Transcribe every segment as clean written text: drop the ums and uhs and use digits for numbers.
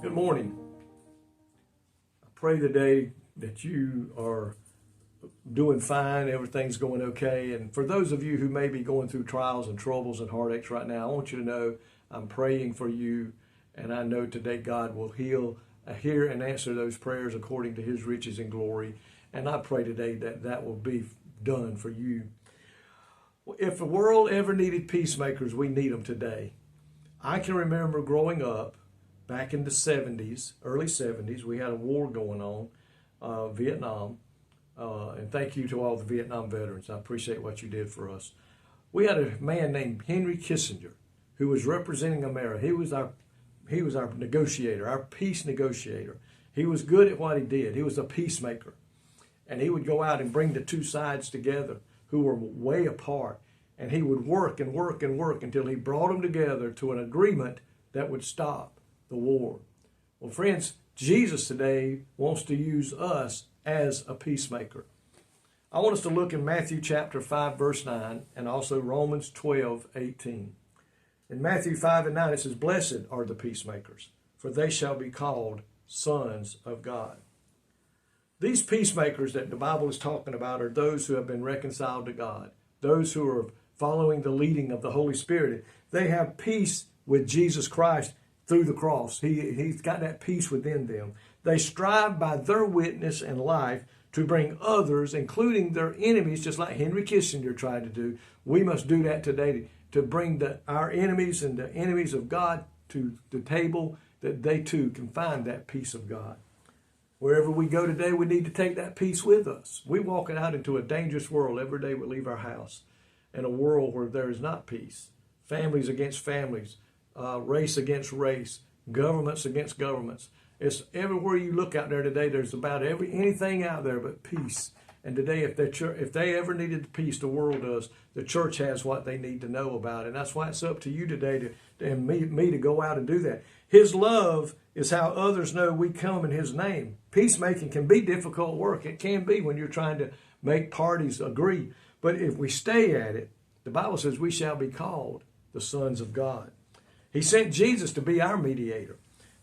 Good morning. I pray today that you are doing fine, everything's going okay. And for those of you who may be going through trials and troubles and heartaches right now, I want you to know I'm praying for you. And I know today God will hear and answer those prayers according to his riches and glory. And I pray today that that will be done for you. If the world ever needed peacemakers, we need them today. I can remember growing up back in the 70s, early 70s, we had a war going on, Vietnam. And thank you to all the Vietnam veterans. I appreciate what you did for us. We had a man named Henry Kissinger who was representing America. He was our negotiator, our peace negotiator. He was good at what he did. He was a peacemaker. And he would go out and bring the two sides together who were way apart. And he would work and work and work until he brought them together to an agreement that would stop the war. Well, friends, Jesus today wants to use us as a peacemaker. I want us to look in Matthew chapter 5, verse 9, and also Romans 12, 18. In Matthew 5 and 9, it says, "Blessed are the peacemakers, for they shall be called sons of God." These peacemakers that the Bible is talking about are those who have been reconciled to God, those who are following the leading of the Holy Spirit. They have peace with Jesus Christ through the cross. He's got that peace within them. They strive by their witness and life to bring others, including their enemies, just like Henry Kissinger tried to do. We must do that today to bring our enemies and the enemies of God to the table, that they too can find that peace of God. Wherever we go today, we need to take that peace with us. We walk it out into a dangerous world every day we leave our house, in a world where there is not peace. Families against families, race against race, governments against governments. It's everywhere you look out there today, there's about anything out there but peace. And today, if they ever needed peace, the world does. The church has what they need to know about it. And that's why it's up to you today and me to go out and do that. His love is how others know we come in his name. Peacemaking can be difficult work. It can be when you're trying to make parties agree. But if we stay at it, the Bible says we shall be called the sons of God. He sent Jesus to be our mediator,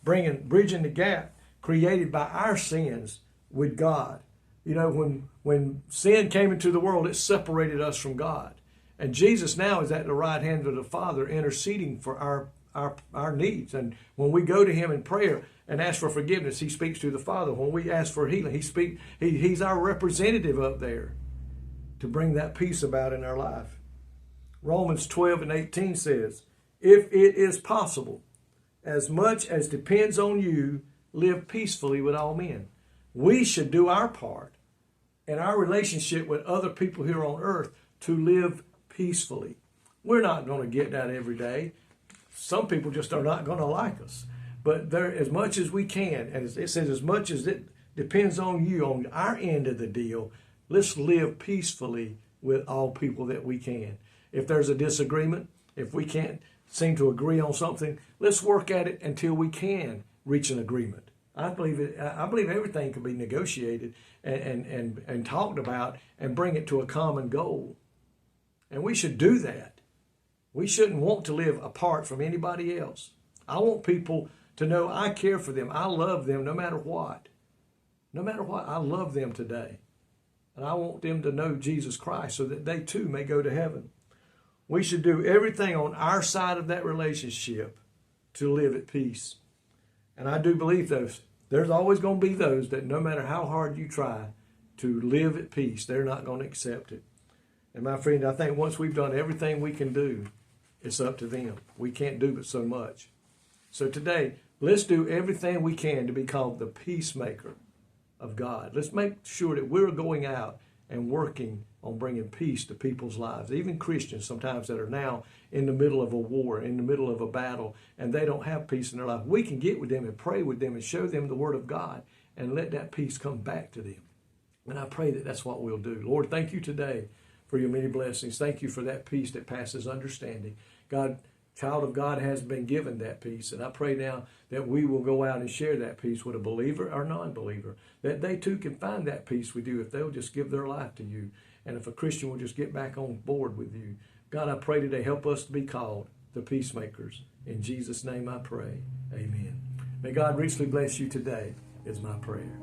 bridging the gap created by our sins with God. You know, when sin came into the world, it separated us from God. And Jesus now is at the right hand of the Father interceding for our needs. And when we go to him in prayer and ask for forgiveness, he speaks to the Father. When we ask for healing, he's our representative up there to bring that peace about in our life. Romans 12 and 18 says, "If it is possible, as much as depends on you, live peacefully with all men." We should do our part in our relationship with other people here on earth to live peacefully. We're not going to get that every day. Some people just are not going to like us. But as much as we can, and it says as much as it depends on you, on our end of the deal, let's live peacefully with all people that we can. If there's a disagreement, if we can't seem to agree on something, let's work at it until we can reach an agreement. I believe everything can be negotiated and talked about and bring it to a common goal. And we should do that. We shouldn't want to live apart from anybody else. I want people to know I care for them. I love them no matter what. No matter what, I love them today. And I want them to know Jesus Christ so that they too may go to heaven. We should do everything on our side of that relationship to live at peace. And I do believe there's always going to be those that no matter how hard you try to live at peace, they're not going to accept it. And my friend, I think once we've done everything we can do, it's up to them. We can't do but so much. So today, let's do everything we can to be called the peacemaker of God. Let's make sure that we're going out and working on bringing peace to people's lives, even Christians sometimes that are now in the middle of a war, in the middle of a battle, and they don't have peace in their life. We can get with them and pray with them and show them the Word of God and let that peace come back to them. And I pray that that's what we'll do. Lord, thank you today for your many blessings. Thank you for that peace that passes understanding. God, child of God has been given that peace. And I pray now that we will go out and share that peace with a believer or non-believer, that they too can find that peace with you if they'll just give their life to you. And if a Christian will just get back on board with you. God, I pray today, help us to be called the peacemakers. In Jesus' name I pray. Amen. May God richly bless you today, is my prayer.